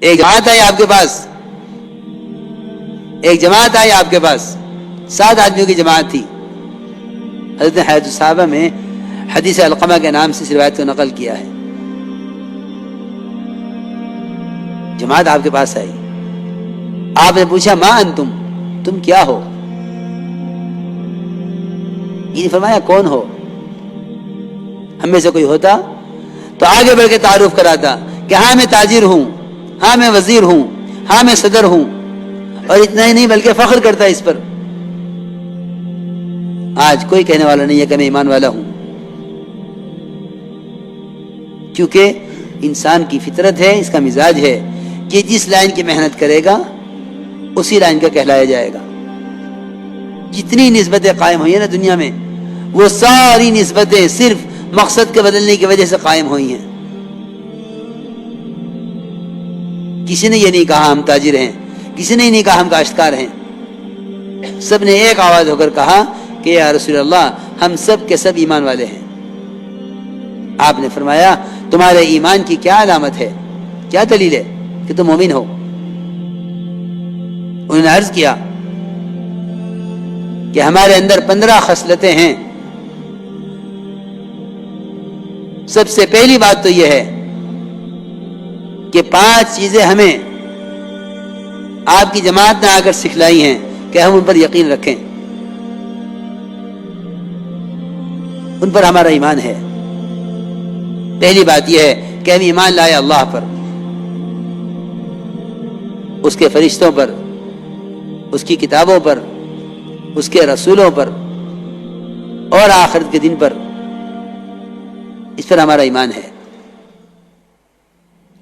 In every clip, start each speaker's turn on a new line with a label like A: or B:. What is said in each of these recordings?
A: ایک جماعت آئی آپ کے پاس، ایک جماعت آئی آپ کے پاس، 7 آدمیوں کی جماعت تھی. حضرت حیات الصحابہ میں حدیث علقمہ کے نام سے اس روایت کو نقل کیا ہے. جماعت آپ کے پاس آئی، آپ نے پوچھا ما انتم، تم کیا ہو؟ یہ فرمایا کون ہو؟ ہم میں سے کوئی ہوتا تو آگے بڑھ کے تعارف کراتا کہ ہاں میں تاجر ہوں، ہاں میں وزیر ہوں، ہاں میں صدر ہوں، اور اتنا ہی نہیں بلکہ فخر کرتا اس پر. آج کوئی کہنے والا نہیں ہے کہ میں ایمان والا ہوں، کیونکہ انسان کی فطرت ہے، اس کا مزاج ہے کہ جس لائن کی محنت کرے گا اسی لائن کا کہلایا جائے گا. جتنی نسبتیں قائم ہوئی ہیں نا دنیا میں، وہ ساری نسبتیں صرف مقصد کے بدلنے کی وجہ سے قائم ہوئی ہیں. کسی نے یہ نہیں کہا ہم تاجر ہیں، کسی نے یہ نہیں کہا ہم کاشتکار ہیں. سب نے ایک آواز ہو کر کہا کہ یا رسول اللہ ہم سب کے سب ایمان والے ہیں. آپ نے فرمایا تمہارے ایمان کی کیا علامت ہے، کیا دلیل ہے کہ تم مومن ہو؟ انہوں نے عرض کیا کہ ہمارے اندر 15 خصلتیں ہیں. سب سے پہلی بات تو یہ ہے کہ 5 چیزیں ہمیں آپ کی جماعت نے آ کر سکھلائی ہیں کہ ہم ان پر یقین رکھیں، ان پر ہمارا ایمان ہے. پہلی بات یہ ہے کہ ہم ایمان لائے اللہ پر، اس کے فرشتوں پر، اس کی کتابوں پر، اس کے رسولوں پر اور آخرت کے دن پر. اس پر ہمارا ایمان ہے.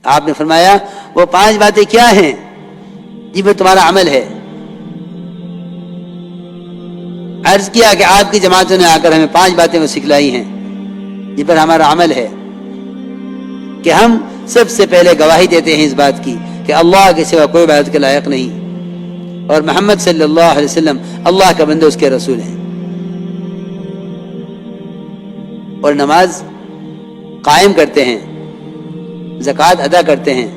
A: آپ نے فرمایا وہ 5 باتیں کیا ہیں جن پر تمہارا عمل ہے؟ عرض کیا کہ آپ کی جماعتوں نے آ کر ہمیں 5 باتیں وہ سکھلائی ہیں جن پر ہمارا عمل ہے کہ ہم سب سے پہلے گواہی دیتے ہیں اس بات کی کہ اللہ کے سوا کوئی عبادت کے لائق نہیں اور محمد صلی اللہ علیہ وسلم اللہ کا بندہ، اس کے رسول ہیں. اور نماز قائم کرتے ہیں، زکوٰۃ ادا کرتے ہیں،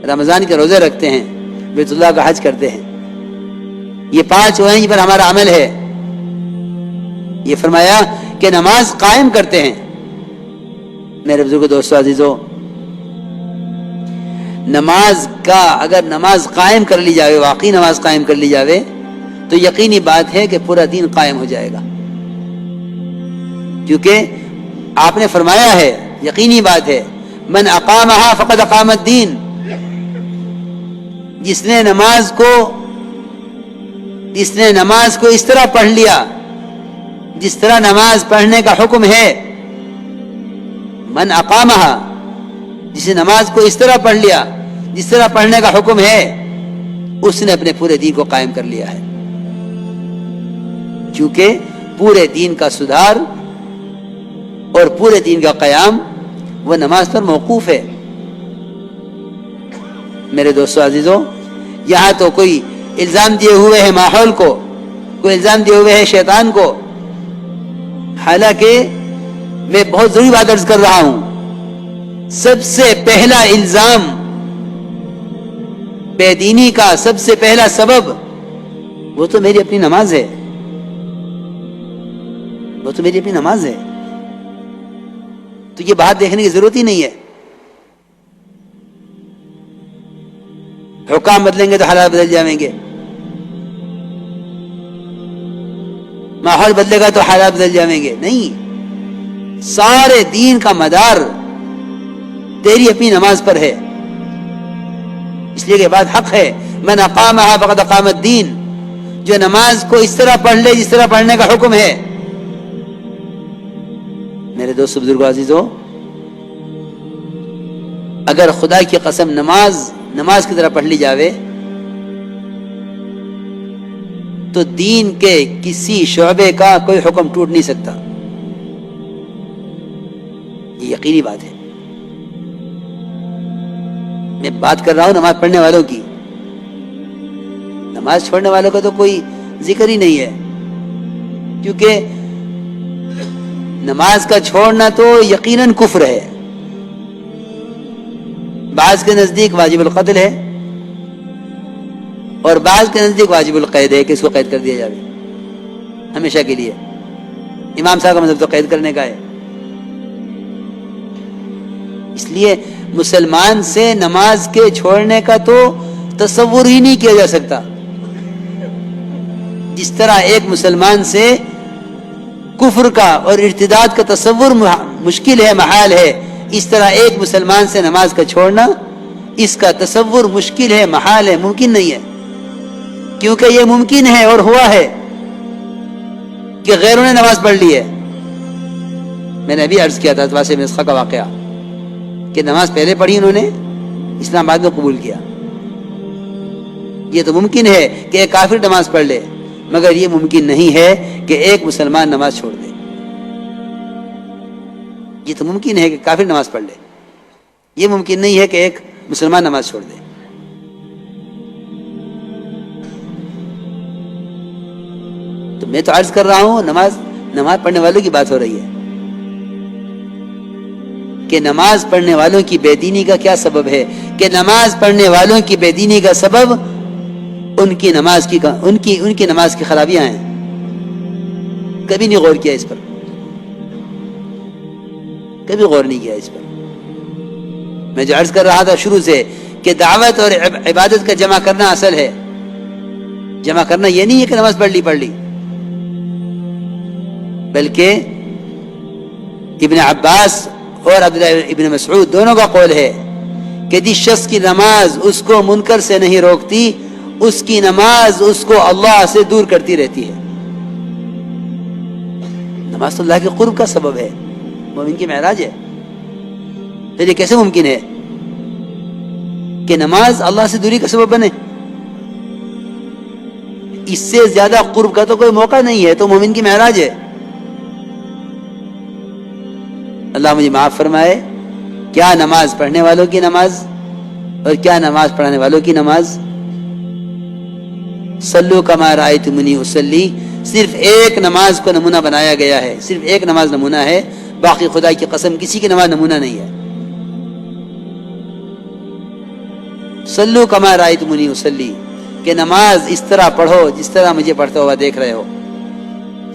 A: رمضان کے روزے رکھتے ہیں، بیت اللہ کا حج کرتے ہیں. یہ 5 وہ ہیں جن پر ہمارا عمل ہے. یہ فرمایا کہ نماز قائم کرتے ہیں. میرے بزرگ دوستو عزیزو، نماز کا اگر نماز قائم کر لی جاوے، واقعی نماز قائم کر لی جاوے، تو یقینی بات ہے کہ پورا دین قائم ہو جائے گا. کیونکہ آپ نے فرمایا ہے، یقینی بات ہے، من اقامہا فقد اقام الدین. جس نے نماز کو اس طرح پڑھ لیا جس طرح نماز پڑھنے کا حکم ہے، من اقامہا، جس نے نماز کو اس طرح پڑھ لیا جس طرح پڑھنے کا حکم ہے، اس نے اپنے پورے دین کو قائم کر لیا ہے. کیونکہ پورے دین کا سدھار اور پورے دین کا قیام وہ نماز پر موقوف ہے. میرے دوستو عزیزو، یہاں تو کوئی الزام دیے ہوئے ہے ماحول کو، کوئی الزام دیے ہوئے ہے شیطان کو. حالانکہ میں بہت ضروری بات عرض کر رہا ہوں، سب سے پہلا الزام بے دینی کا، سب سے پہلا سبب وہ تو میری اپنی نماز ہے، وہ تو میری اپنی نماز ہے. تو یہ بات دیکھنے کی ضرورت ہی نہیں ہے. حکام بدلیں گے تو حالات بدل جائیں گے، ماحول بدلے گا تو حالات بدل جائیں گے. نہیں، سارے دین کا مدار تیری اپنی نماز پر ہے. اس لیے کہ بات حق ہے، من اقامہا فقد اقام الدین. جو نماز کو اس طرح پڑھ لے جس طرح پڑھنے کا حکم ہے. میرے دوستو بزرگو عزیزو، اگر خدا کی قسم نماز کی طرح پڑھ لی جاوے تو دین کے کسی شعبے کا کوئی حکم ٹوٹ نہیں سکتا. یہ یقینی بات ہے. میں بات کر رہا ہوں نماز پڑھنے والوں کی، نماز چھوڑنے والوں کا تو کوئی ذکر ہی نہیں ہے. کیونکہ نماز کا چھوڑنا تو یقیناً کفر ہے. بعض کے نزدیک واجب القتل ہے اور بعض کے نزدیک واجب القید ہے کہ اس کو قید کر دیا جائے ہمیشہ کے لیے. امام صاحب کا مطلب تو قید کرنے کا ہے. اس لیے مسلمان سے نماز کے چھوڑنے کا تو تصور ہی نہیں کیا جا سکتا. جس طرح ایک مسلمان سے کفر کا اور ارتداد کا تصور مشکل ہے، محال ہے، اس طرح ایک مسلمان سے نماز کا چھوڑنا اس کا تصور مشکل ہے، محال ہے، ممکن نہیں ہے. کیونکہ یہ ممکن ہے اور ہوا ہے کہ غیروں نے نماز پڑھ لی ہے. میں نے ابھی عرض کیا تھا واسع بن اسحاق کا واقعہ کہ نماز پہلے پڑھی انہوں نے، اسلام بعد میں قبول کیا. یہ تو ممکن ہے کہ ایک کافر نماز پڑھ لے، مگر یہ ممکن نہیں ہے کہ ایک مسلمان نماز چھوڑ دے. یہ تو ممکن ہے کہ کافر نماز پڑھ لے، یہ ممکن نہیں ہے کہ ایک مسلمان نماز چھوڑ دے. تو میں تو عرض کر رہا ہوں نماز پڑھنے والوں کی بات ہو رہی ہے کہ نماز پڑھنے والوں کی بے دینی کا کیا سبب ہے، کہ نماز پڑھنے والوں کی بے دینی کا سبب ان کی نماز کی خرابیاں ہیں. کبھی نہیں غور کیا اس پر، کبھی غور نہیں کیا اس پر. میں جو عرض کر رہا تھا شروع سے کہ دعوت اور عبادت کا جمع کرنا اصل ہے. جمع کرنا یہ نہیں ہے کہ نماز پڑھ لی، بلکہ ابن عباس اور عبداللہ ابن مسعود دونوں کا قول ہے کہ جس شخص کی نماز اس کو منکر سے نہیں روکتی، اس کی نماز اس کو اللہ سے دور کرتی رہتی ہے. نماز تو اللہ کے قرب کا سبب ہے، مومن کی معراج ہے. تو یہ کیسے ممکن ہے کہ نماز اللہ سے دوری کا سبب بنے؟ اس سے زیادہ قرب کا تو کوئی موقع نہیں ہے. تو مومن کی معراج ہے. اللہ مجھے معاف فرمائے. کیا نماز پڑھنے والوں کی نماز اور کیا نماز پڑھانے والوں کی نماز. صلو کما رأیتمونی اصلی صرف ایک نماز کو نمونہ بنایا گیا ہے، صرف ایک نماز نمونہ ہے، باقی خدا کی قسم کسی کی نماز نمونہ نہیں ہے. صلو کما رأیتمونی اصلی کہ نماز اس طرح پڑھو جس طرح مجھے پڑھتا ہوا دیکھ رہے ہو.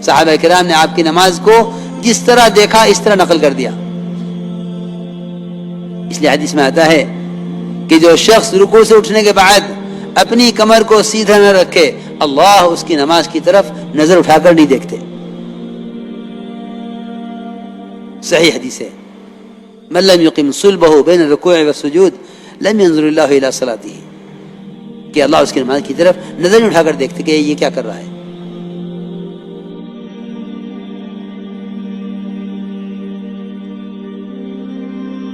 A: صحابہ کرام نے آپ کی نماز کو جس طرح دیکھا اس طرح نقل کر دیا. اس لیے حدیث میں آتا ہے کہ جو شخص رکوع سے اٹھنے کے بعد اپنی کمر کو سیدھا نہ رکھے، اللہ اس کی نماز کی طرف نظر اٹھا کر نہیں دیکھتے. صحیح حدیث ہے. من لم يقم صلبه بين الركوع والسجود لم ينظر الله الى صلاته، کہ اللہ اس کی نماز کی طرف نظر نہیں اٹھا کر دیکھتے کہ یہ کیا کر رہا ہے.